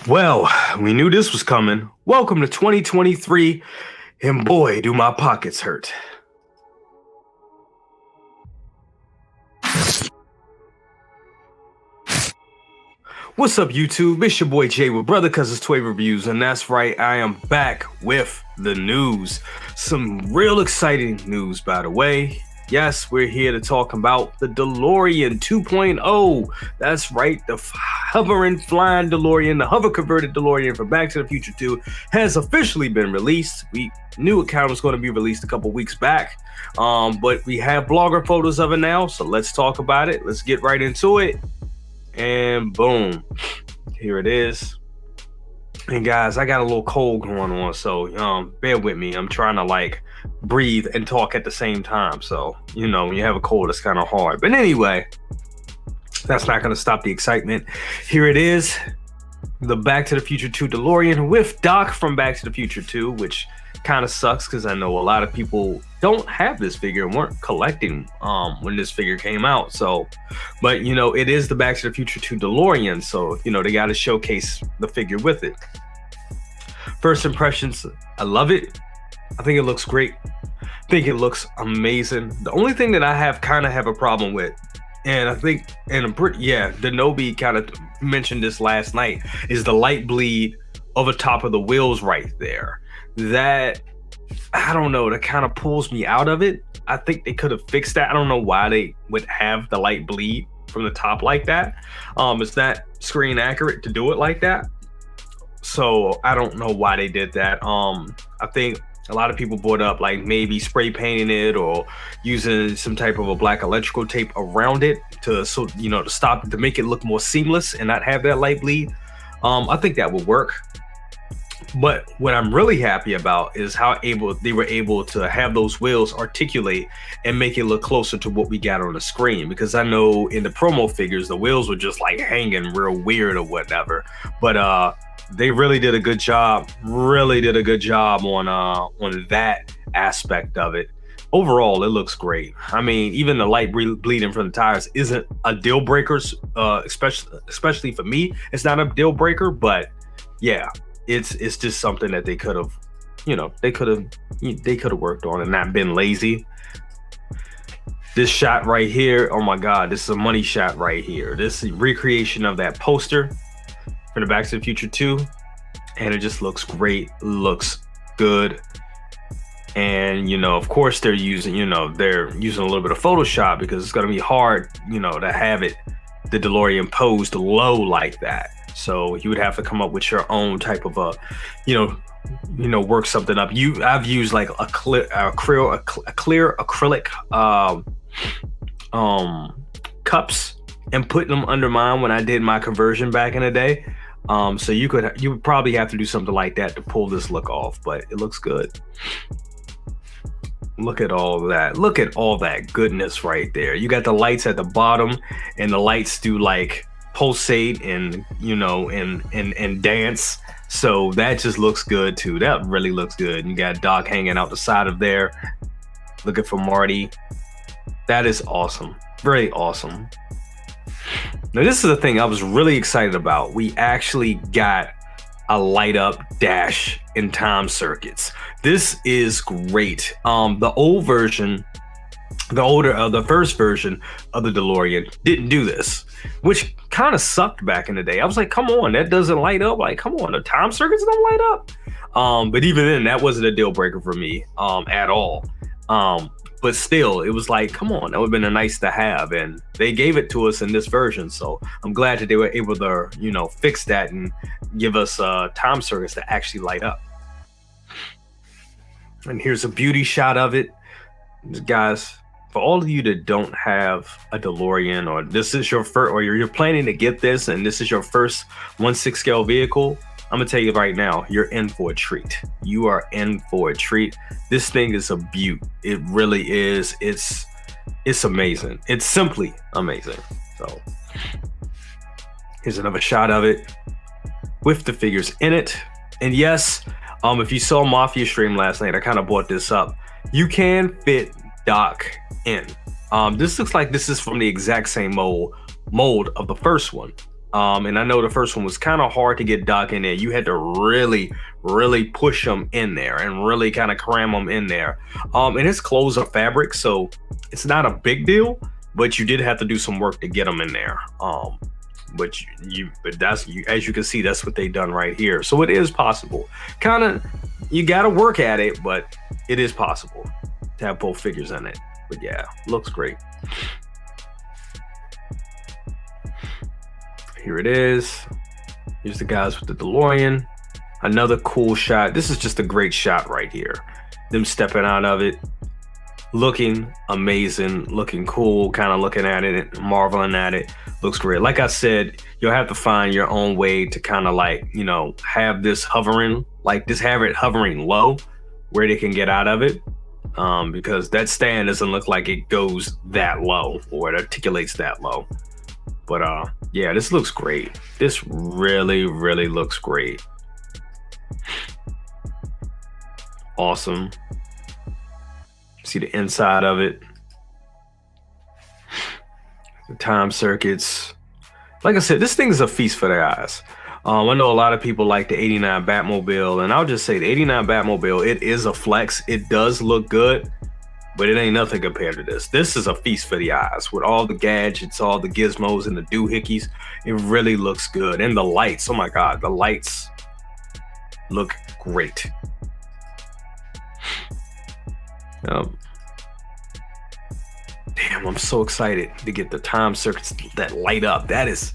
Well, we knew this was coming. Welcome to 2023, and boy, do my pockets hurt. What's up, YouTube? It's your boy Jay with Brother Cousins Toy Reviews, and that's right, I am back with the news. Some real exciting news, by the way. Yes, we're here to talk about the DeLorean 2.0. That's right, the hovering flying DeLorean, the hover converted DeLorean for Back to the Future 2 has officially been released. We knew it kind of was going to be released a couple weeks back, but we have blogger photos of it now, so let's talk about it. Let's get right into it. And boom, here it is. And guys, I got a little cold going on, so bear with me. I'm trying to breathe and talk at the same time. So, when you have a cold, it's kind of hard. But anyway, that's not going to stop the excitement. Here it is, the Back to the Future 2 DeLorean with Doc from Back to the Future 2, which kind of sucks because I know a lot of people don't have this figure and weren't collecting when this figure came out. So, but it is the Back to the Future 2 DeLorean, so they got to showcase the figure with it. First impressions, I love it. I think it looks great. I think it looks amazing. The only thing that I have a problem with, and I think, Denobi kind of mentioned this last night, is the light bleed over top of the wheels right there. That, I don't know, that kind of pulls me out of it. I think they could have fixed that. I don't know why they would have the light bleed from the top like that. It's not screen accurate to do it like that. So I don't know why they did that. I think a lot of people brought up maybe spray painting it or using some type of a black electrical tape around it to stop it, to make it look more seamless and not have that light bleed. I think that would work. But what I'm really happy about is how they were able to have those wheels articulate and make it look closer to what we got on the screen. Because I know in the promo figures, the wheels were just hanging real weird or whatever. But they really did a good job. On that aspect of it. Overall, it looks great. I mean, even the light bleeding from the tires isn't a deal breaker, especially for me. It's not a deal breaker, but yeah. It's just something that they could have, they could have worked on and not been lazy. This shot right here, oh my God, this is a money shot right here. This is a recreation of that poster from the Back to the Future 2, and it just looks great, looks good. And of course they're using a little bit of Photoshop because it's gonna be hard, to have the DeLorean posed low like that. So you would have to come up with your own type of work something up. I've used a clear acrylic cups and put them under mine when I did my conversion back in the day. So you would probably have to do something like that to pull this look off, but it looks good. Look at all that. Look at all that goodness right there. You got the lights at the bottom, and the lights do pulsate and and dance, so that just looks good too. That really looks good. You got Doc hanging out the side of there looking for Marty. That is awesome, very awesome. Now this is the thing I was really excited about. We actually got a light up dash in time circuits. This is great. The first version of the DeLorean didn't do this, which kind of sucked back in the day. I was like, come on, that doesn't light up. Come on, the time circuits don't light up. But even then, that wasn't a deal breaker for me at all. But still, it was come on, that would have been a nice to have. And they gave it to us in this version. So I'm glad that they were able to, fix that and give us time circuits to actually light up. And here's a beauty shot of it. Guys, for all of you that don't have a DeLorean, or this is your first, or you're planning to get this and this is your first 1/6 scale vehicle, I'm gonna tell you right now, you're in for a treat. You are in for a treat. This thing is a beaut. It really is. It's amazing. It's simply amazing. So here's another shot of it with the figures in it. And yes, if you saw Mafia stream last night, I kind of brought this up. You can fit Doc in. This looks like this is from the exact same mold of the first one. And I know the first one was kind of hard to get Doc in there. You had to really, really push him in there and really kind of cram him in there. And his clothes are fabric, so it's not a big deal, but you did have to do some work to get him in there. But that's you, as you can see, that's what they done right here. So it is possible. Kind of, you got to work at it, but it is possible to have both figures in it. But yeah, looks great. Here it is. Here's the guys with the DeLorean. Another cool shot. This is just a great shot right here. Them stepping out of it, looking amazing, looking cool, kind of looking at it, marveling at it. Looks great. Like I said, you'll have to find your own way to kind of like, you know, have this hovering, like this, have it hovering low where they can get out of it. Because that stand doesn't look like it goes that low or it articulates that low. But yeah, this looks great. This really, really looks great. Awesome. See the inside of it. The time circuits. Like I said, this thing is a feast for the eyes. I know a lot of people like the 89 Batmobile, and I'll just say the 89 Batmobile, it is a flex. It does look good, but it ain't nothing compared to this. This is a feast for the eyes with all the gadgets, all the gizmos and the doohickeys. It really looks good. And the lights, oh my God, the lights look great. Damn, I'm so excited to get the time circuits that light up. That's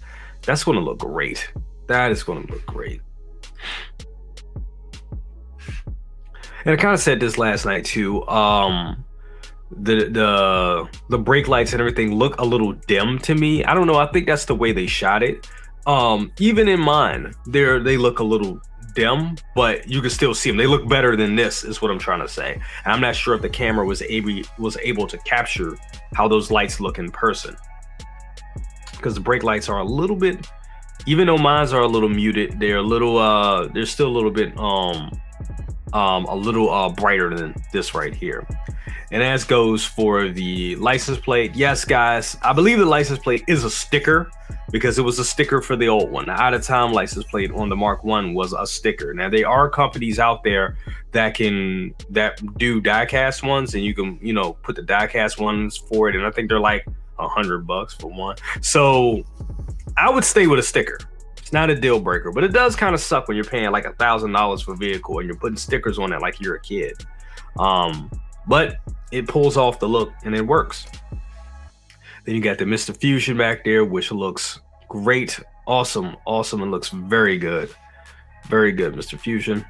gonna look great. That is gonna look great. And I kind of said this last night too. The brake lights and everything look a little dim to me. I don't know. I think that's the way they shot it. Even in mine, they look a little dim, but you can still see them. They look better than this, is what I'm trying to say. And I'm not sure if the camera was able to capture how those lights look in person, because the brake lights are a little bit, even though mine are a little muted, they're a little they're still a little bit brighter than this right here. And as goes for the license plate, yes, guys, I believe the license plate is a sticker because it was a sticker for the old one. The out of time license plate on the Mark I was a sticker. Now there are companies out there that do die-cast ones, and you can, you know, put the die-cast ones for it, and I think they're like $100 for one. So I would stay with a sticker. It's not a deal breaker, but it does kind of suck when you're paying like $1,000 for a vehicle and you're putting stickers on it like you're a kid. But it pulls off the look and it works. Then you got the Mr. Fusion back there, which looks great. Awesome. And looks very good. Very good, Mr. Fusion.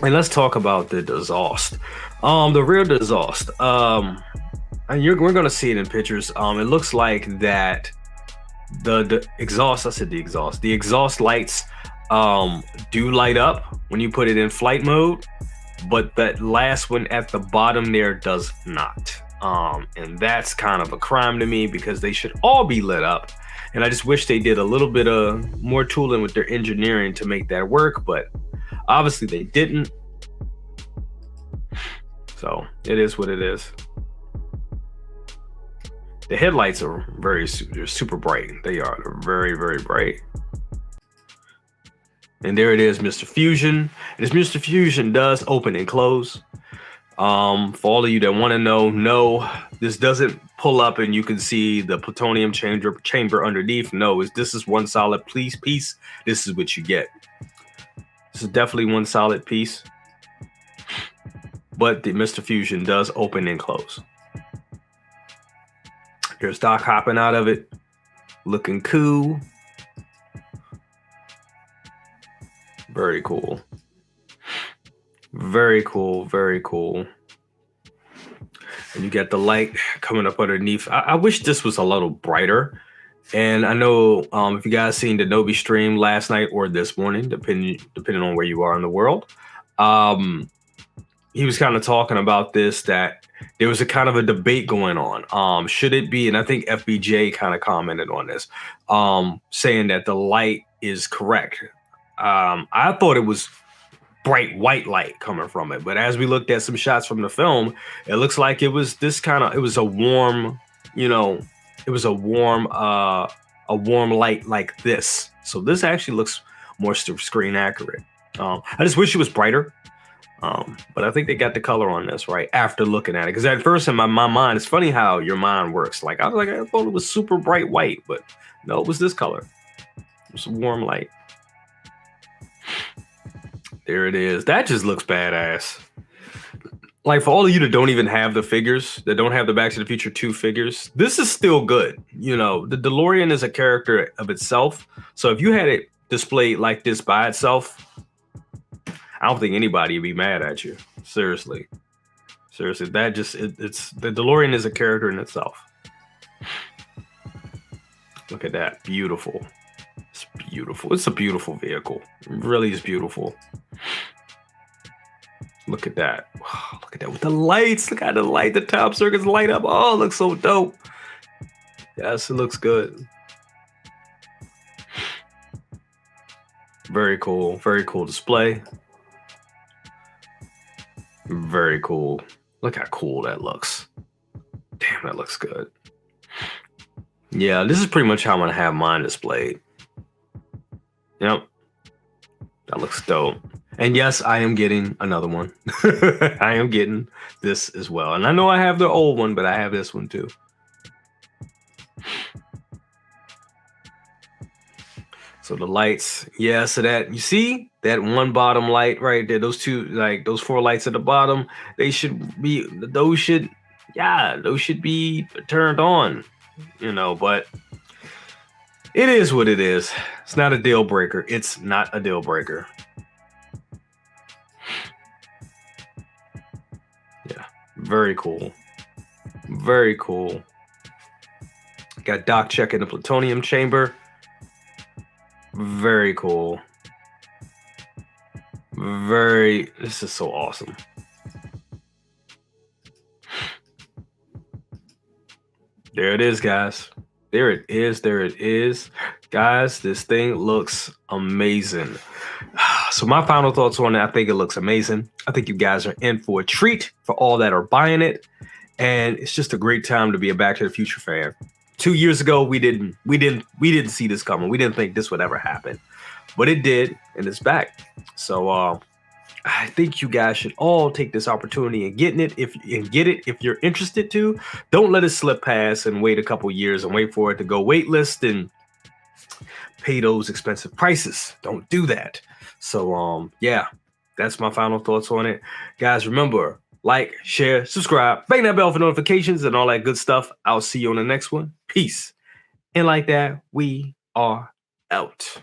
And let's talk about the exhaust. The rear exhaust. And we're going to see it in pictures. It looks like that the exhaust, the exhaust lights do light up when you put it in flight mode, but that last one at the bottom there does not. And that's kind of a crime to me because they should all be lit up. And I just wish they did a little bit of more tooling with their engineering to make that work, but obviously they didn't. So it is what it is. The headlights are they're super bright. They are. They're very, very bright. And there it is, Mr. Fusion. And this Mr. Fusion does open and close. For all of you that want to know, no, this doesn't pull up and you can see the plutonium chamber underneath. No, this is one solid piece. This is what you get. This is definitely one solid piece. But the Mr. Fusion does open and close. There's Doc hopping out of it, looking cool. Very cool. Very cool. Very cool. And you got the light coming up underneath. I wish this was a little brighter. And I know if you guys seen the Nobi stream last night or this morning, depending on where you are in the world, he was kind of talking about this, that there was a kind of a debate going on. Should it be, and I think FBJ kind of commented on this, saying that the light is correct. I thought it was bright white light coming from it, but as we looked at some shots from the film, it looks like it was a warm, it was a warm a warm light like this. So this actually looks more screen accurate. I just wish it was brighter. But I think they got the color on this right after looking at it. Because at first in my mind, it's funny how your mind works. Like I thought it was super bright white, but no, it was this color. It was a warm light. There it is. That just looks badass. Like for all of you that don't even have the figures, that don't have the Back to the Future 2 figures, this is still good. You know, the DeLorean is a character of itself. So if you had it displayed like this by itself, I don't think anybody would be mad at you. Seriously. That just, it's the DeLorean is a character in itself. Look at that. Beautiful. It's beautiful. It's a beautiful vehicle. It really is beautiful. Look at that. Oh, look at that with the lights. Look at the light. The top circuits light up. Oh, it looks so dope. Yes, it looks good. Very cool. Very cool display. Very cool. Look how cool that looks. Damn, that looks good. Yeah, this is pretty much how I'm going to have mine displayed. Yep. That looks dope. And yes, I am getting another one. I am getting this as well. And I know I have the old one, but I have this one too. So the lights, yeah, so that, you see that one bottom light right there, those two, like those four lights at the bottom, those should be turned on, you know, but it is what it is. It's not a deal breaker. It's not a deal breaker. Yeah, very cool. Very cool. Got Doc checking the plutonium chamber. Very cool. This is so awesome. There it is, guys. There it is. Guys, this thing looks amazing. So my final thoughts on it, I think it looks amazing. I think you guys are in for a treat for all that are buying it. And it's just a great time to be a Back to the Future fan. 2 years ago, we didn't see this coming. We didn't think this would ever happen, but it did, and it's back. So I think you guys should all take this opportunity and get it if you're interested to. Don't let it slip past and wait a couple years and wait for it to go waitlist and pay those expensive prices. Don't do that. So yeah, that's my final thoughts on it, guys. Remember, like, share, subscribe, bang that bell for notifications and all that good stuff. I'll see you on the next one. Peace. And like that, we are out.